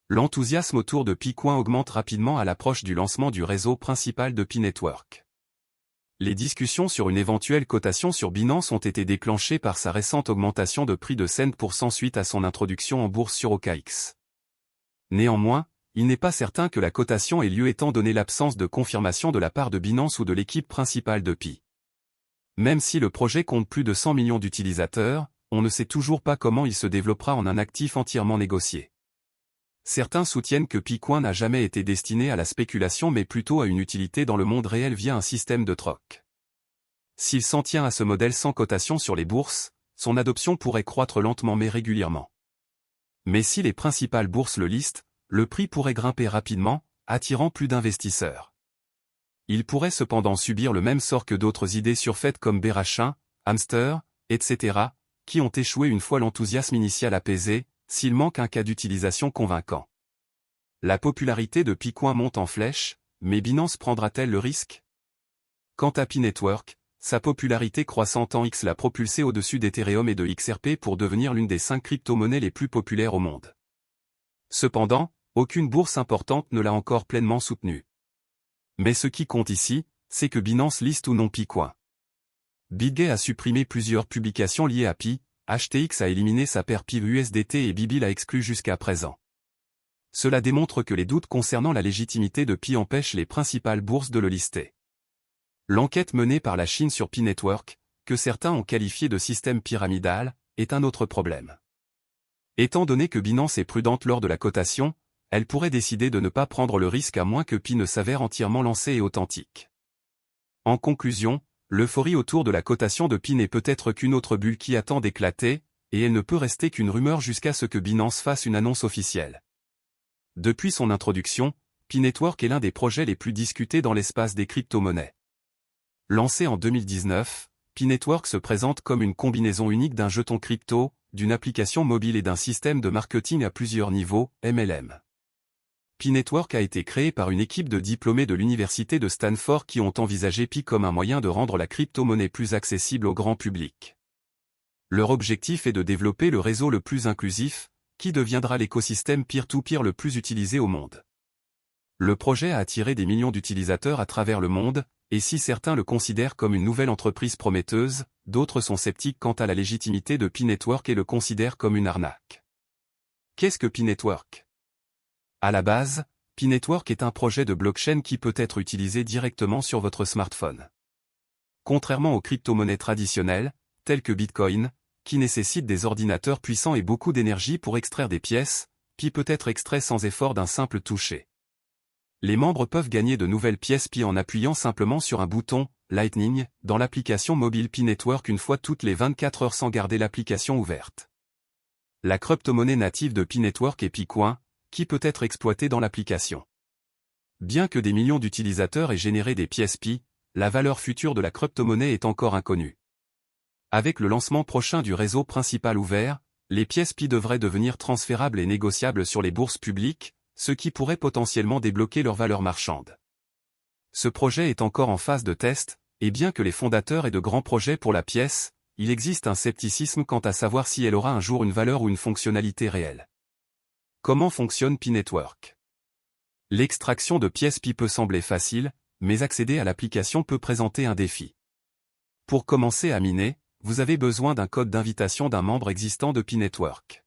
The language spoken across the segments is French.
L'enthousiasme autour de Pi-Coin augmente rapidement à l'approche du lancement du réseau principal de Pi Network. Les discussions sur une éventuelle cotation sur Binance ont été déclenchées par sa récente augmentation de prix de 5% suite à son introduction en bourse sur OKX. Néanmoins, il n'est pas certain que la cotation ait lieu étant donné l'absence de confirmation de la part de Binance ou de l'équipe principale de Pi. Même si le projet compte plus de 100 millions d'utilisateurs, on ne sait toujours pas comment il se développera en un actif entièrement négocié. Certains soutiennent que Pi-Coin n'a jamais été destiné à la spéculation mais plutôt à une utilité dans le monde réel via un système de troc. S'il s'en tient à ce modèle sans cotation sur les bourses, son adoption pourrait croître lentement mais régulièrement. Mais si les principales bourses le listent, le prix pourrait grimper rapidement, attirant plus d'investisseurs. Il pourrait cependant subir le même sort que d'autres idées surfaites comme Berachin, Hamster, etc., qui ont échoué une fois l'enthousiasme initial apaisé, s'il manque un cas d'utilisation convaincant. La popularité de Pi-Coin monte en flèche, mais Binance prendra-t-elle le risque? Quant à Pi Network, sa popularité croissante en X l'a propulsé au-dessus d'Ethereum et de XRP pour devenir l'une des 5 crypto-monnaies les plus populaires au monde. Cependant, aucune bourse importante ne l'a encore pleinement soutenu. Mais ce qui compte ici, c'est que Binance liste ou non Pi-Coin. BitGay a supprimé plusieurs publications liées à Pi, HTX a éliminé sa paire Pi-USDT et Bibi l'a exclu jusqu'à présent. Cela démontre que les doutes concernant la légitimité de Pi empêchent les principales bourses de le lister. L'enquête menée par la Chine sur Pi Network, que certains ont qualifié de système pyramidal, est un autre problème. Étant donné que Binance est prudente lors de la cotation, elle pourrait décider de ne pas prendre le risque à moins que Pi ne s'avère entièrement lancé et authentique. En conclusion, l'euphorie autour de la cotation de Pi n'est peut-être qu'une autre bulle qui attend d'éclater, et elle ne peut rester qu'une rumeur jusqu'à ce que Binance fasse une annonce officielle. Depuis son introduction, Pi Network est l'un des projets les plus discutés dans l'espace des crypto-monnaies. Lancé en 2019, Pi Network se présente comme une combinaison unique d'un jeton crypto, d'une application mobile et d'un système de marketing à plusieurs niveaux, MLM. Pi Network a été créé par une équipe de diplômés de l'université de Stanford qui ont envisagé Pi comme un moyen de rendre la crypto-monnaie plus accessible au grand public. Leur objectif est de développer le réseau le plus inclusif, qui deviendra l'écosystème peer-to-peer le plus utilisé au monde. Le projet a attiré des millions d'utilisateurs à travers le monde, et si certains le considèrent comme une nouvelle entreprise prometteuse, d'autres sont sceptiques quant à la légitimité de Pi Network et le considèrent comme une arnaque. Qu'est-ce que Pi Network ? À la base, Pi Network est un projet de blockchain qui peut être utilisé directement sur votre smartphone. Contrairement aux crypto-monnaies traditionnelles, telles que Bitcoin, qui nécessitent des ordinateurs puissants et beaucoup d'énergie pour extraire des pièces, Pi peut être extrait sans effort d'un simple toucher. Les membres peuvent gagner de nouvelles pièces Pi en appuyant simplement sur un bouton « Lightning » dans l'application mobile Pi Network une fois toutes les 24 heures sans garder l'application ouverte. La crypto-monnaie native de Pi Network est Pi-Coin, qui peut être exploité dans l'application. Bien que des millions d'utilisateurs aient généré des pièces Pi, la valeur future de la crypto-monnaie est encore inconnue. Avec le lancement prochain du réseau principal ouvert, les pièces Pi devraient devenir transférables et négociables sur les bourses publiques, ce qui pourrait potentiellement débloquer leur valeur marchande. Ce projet est encore en phase de test, et bien que les fondateurs aient de grands projets pour la pièce, il existe un scepticisme quant à savoir si elle aura un jour une valeur ou une fonctionnalité réelle. Comment fonctionne Pi Network ? L'extraction de pièces Pi peut sembler facile, mais accéder à l'application peut présenter un défi. Pour commencer à miner, vous avez besoin d'un code d'invitation d'un membre existant de Pi Network.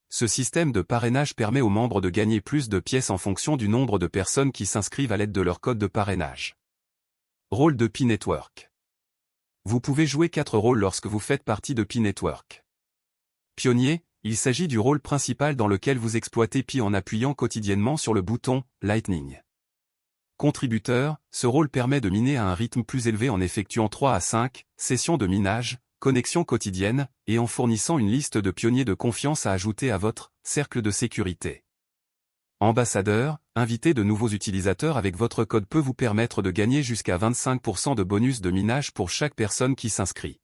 Ce système de parrainage permet aux membres de gagner plus de pièces en fonction du nombre de personnes qui s'inscrivent à l'aide de leur code de parrainage. Rôle de Pi Network. Vous pouvez jouer 4 rôles lorsque vous faites partie de Pi Network. Pionnier, il s'agit du rôle principal dans lequel vous exploitez Pi en appuyant quotidiennement sur le bouton « Lightning ». Contributeur, ce rôle permet de miner à un rythme plus élevé en effectuant 3 à 5 sessions de minage, connexions quotidiennes, et en fournissant une liste de pionniers de confiance à ajouter à votre cercle de sécurité. Ambassadeur, inviter de nouveaux utilisateurs avec votre code peut vous permettre de gagner jusqu'à 25% de bonus de minage pour chaque personne qui s'inscrit.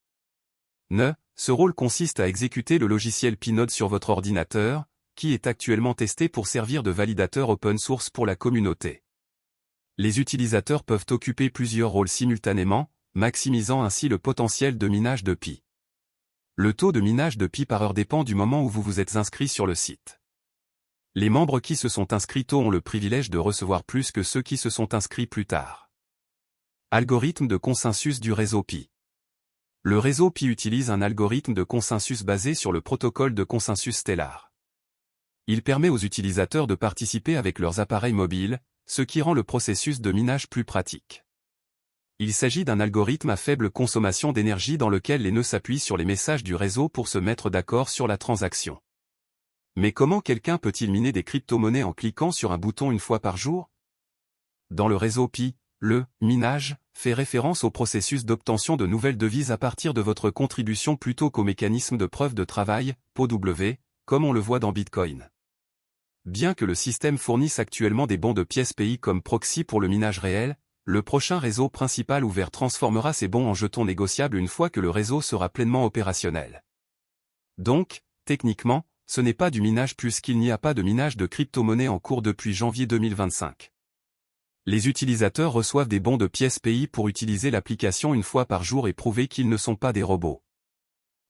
Ce rôle consiste à exécuter le logiciel Pinode sur votre ordinateur, qui est actuellement testé pour servir de validateur open source pour la communauté. Les utilisateurs peuvent occuper plusieurs rôles simultanément, maximisant ainsi le potentiel de minage de Pi. Le taux de minage de Pi par heure dépend du moment où vous vous êtes inscrit sur le site. Les membres qui se sont inscrits tôt ont le privilège de recevoir plus que ceux qui se sont inscrits plus tard. Algorithme de consensus du réseau Pi. Le réseau Pi utilise un algorithme de consensus basé sur le protocole de consensus Stellar. Il permet aux utilisateurs de participer avec leurs appareils mobiles, ce qui rend le processus de minage plus pratique. Il s'agit d'un algorithme à faible consommation d'énergie dans lequel les nœuds s'appuient sur les messages du réseau pour se mettre d'accord sur la transaction. Mais comment quelqu'un peut-il miner des crypto-monnaies en cliquant sur un bouton une fois par jour? Dans le réseau Pi, le « minage » fait référence au processus d'obtention de nouvelles devises à partir de votre contribution plutôt qu'au mécanisme de preuve de travail, POW, comme on le voit dans Bitcoin. Bien que le système fournisse actuellement des bons de pièces PI comme proxy pour le minage réel, le prochain réseau principal ouvert transformera ces bons en jetons négociables une fois que le réseau sera pleinement opérationnel. Donc, techniquement, ce n'est pas du minage puisqu'il n'y a pas de minage de crypto-monnaie en cours depuis janvier 2025. Les utilisateurs reçoivent des bons de pièces PI pour utiliser l'application une fois par jour et prouver qu'ils ne sont pas des robots.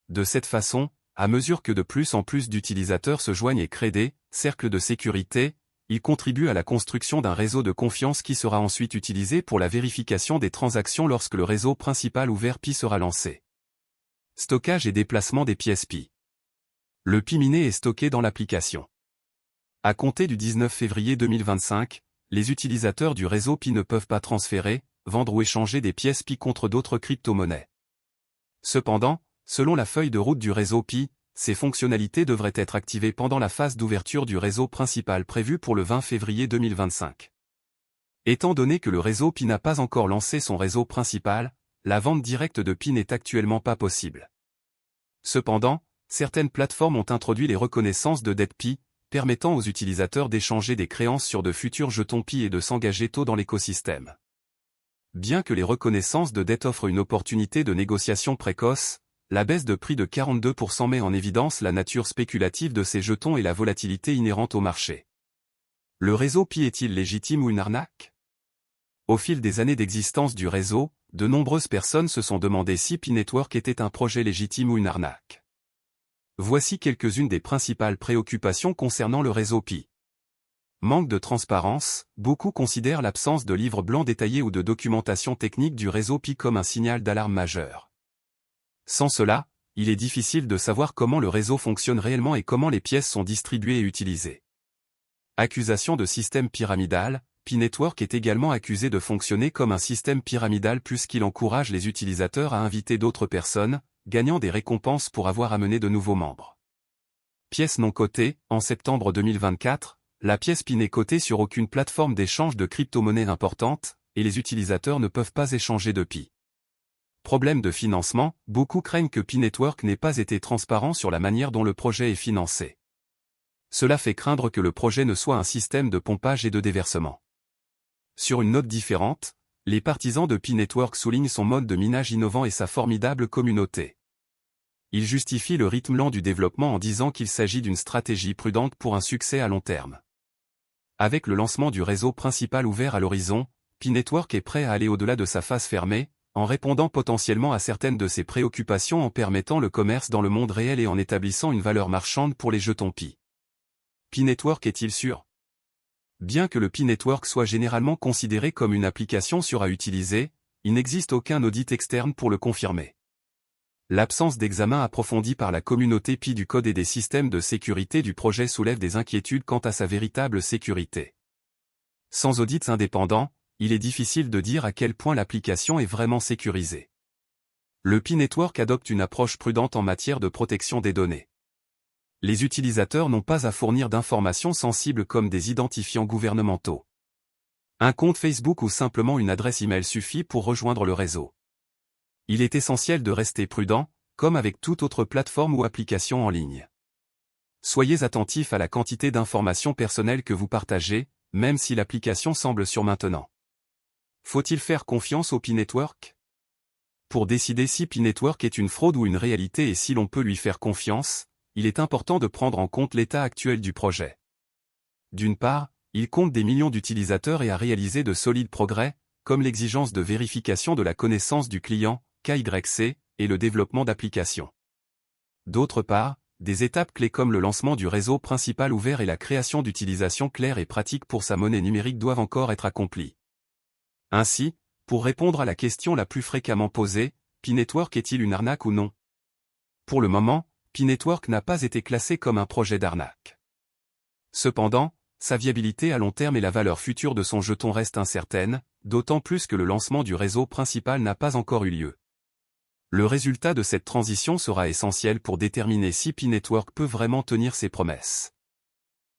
De cette façon, à mesure que de plus en plus d'utilisateurs se joignent et créent des cercles de sécurité, ils contribuent à la construction d'un réseau de confiance qui sera ensuite utilisé pour la vérification des transactions lorsque le réseau principal ouvert Pi sera lancé. Stockage et déplacement des pièces Pi. Le Pi miné est stocké dans l'application. À compter du 19 février 2025, les utilisateurs du réseau Pi ne peuvent pas transférer, vendre ou échanger des pièces Pi contre d'autres crypto-monnaies. Cependant, selon la feuille de route du réseau Pi, ces fonctionnalités devraient être activées pendant la phase d'ouverture du réseau principal prévue pour le 20 février 2025. Étant donné que le réseau Pi n'a pas encore lancé son réseau principal, la vente directe de Pi n'est actuellement pas possible. Cependant, certaines plateformes ont introduit les reconnaissances de dette Pi, permettant aux utilisateurs d'échanger des créances sur de futurs jetons Pi et de s'engager tôt dans l'écosystème. Bien que les reconnaissances de dette offrent une opportunité de négociation précoce, la baisse de prix de 42% met en évidence la nature spéculative de ces jetons et la volatilité inhérente au marché. Le réseau Pi est-il légitime ou une arnaque? Au fil des années d'existence du réseau, de nombreuses personnes se sont demandé si Pi Network était un projet légitime ou une arnaque. Voici quelques-unes des principales préoccupations concernant le réseau Pi. Manque de transparence, beaucoup considèrent l'absence de livre blanc détaillé ou de documentation technique du réseau Pi comme un signal d'alarme majeur. Sans cela, il est difficile de savoir comment le réseau fonctionne réellement et comment les pièces sont distribuées et utilisées. Accusation de système pyramidal, Pi Network est également accusé de fonctionner comme un système pyramidal puisqu'il encourage les utilisateurs à inviter d'autres personnes, gagnant des récompenses pour avoir amené de nouveaux membres. Pièce non cotée, en septembre 2024, la pièce Pi n'est cotée sur aucune plateforme d'échange de crypto-monnaies importante, et les utilisateurs ne peuvent pas échanger de Pi. Problème de financement, beaucoup craignent que Pi Network n'ait pas été transparent sur la manière dont le projet est financé. Cela fait craindre que le projet ne soit un système de pompage et de déversement. Sur une note différente, les partisans de Pi Network soulignent son mode de minage innovant et sa formidable communauté. Ils justifient le rythme lent du développement en disant qu'il s'agit d'une stratégie prudente pour un succès à long terme. Avec le lancement du réseau principal ouvert à l'horizon, Pi Network est prêt à aller au-delà de sa phase fermée, en répondant potentiellement à certaines de ses préoccupations en permettant le commerce dans le monde réel et en établissant une valeur marchande pour les jetons Pi. Pi Network est-il sûr? Bien que le Pi Network soit généralement considéré comme une application sûre à utiliser, il n'existe aucun audit externe pour le confirmer. L'absence d'examen approfondi par la communauté Pi du code et des systèmes de sécurité du projet soulève des inquiétudes quant à sa véritable sécurité. Sans audits indépendants, il est difficile de dire à quel point l'application est vraiment sécurisée. Le Pi Network adopte une approche prudente en matière de protection des données. Les utilisateurs n'ont pas à fournir d'informations sensibles comme des identifiants gouvernementaux. Un compte Facebook ou simplement une adresse email suffit pour rejoindre le réseau. Il est essentiel de rester prudent, comme avec toute autre plateforme ou application en ligne. Soyez attentifs à la quantité d'informations personnelles que vous partagez, même si l'application semble sûre maintenant. Faut-il faire confiance au Pi Network? Pour décider si Pi Network est une fraude ou une réalité et si l'on peut lui faire confiance, il est important de prendre en compte l'état actuel du projet. D'une part, il compte des millions d'utilisateurs et a réalisé de solides progrès, comme l'exigence de vérification de la connaissance du client, KYC, et le développement d'applications. D'autre part, des étapes clés comme le lancement du réseau principal ouvert et la création d'utilisations claires et pratiques pour sa monnaie numérique doivent encore être accomplies. Ainsi, pour répondre à la question la plus fréquemment posée, Pi-Network est-il une arnaque ou non? Pour le moment, Pi-Network n'a pas été classé comme un projet d'arnaque. Cependant, sa viabilité à long terme et la valeur future de son jeton restent incertaines, d'autant plus que le lancement du réseau principal n'a pas encore eu lieu. Le résultat de cette transition sera essentiel pour déterminer si Pi-Network peut vraiment tenir ses promesses.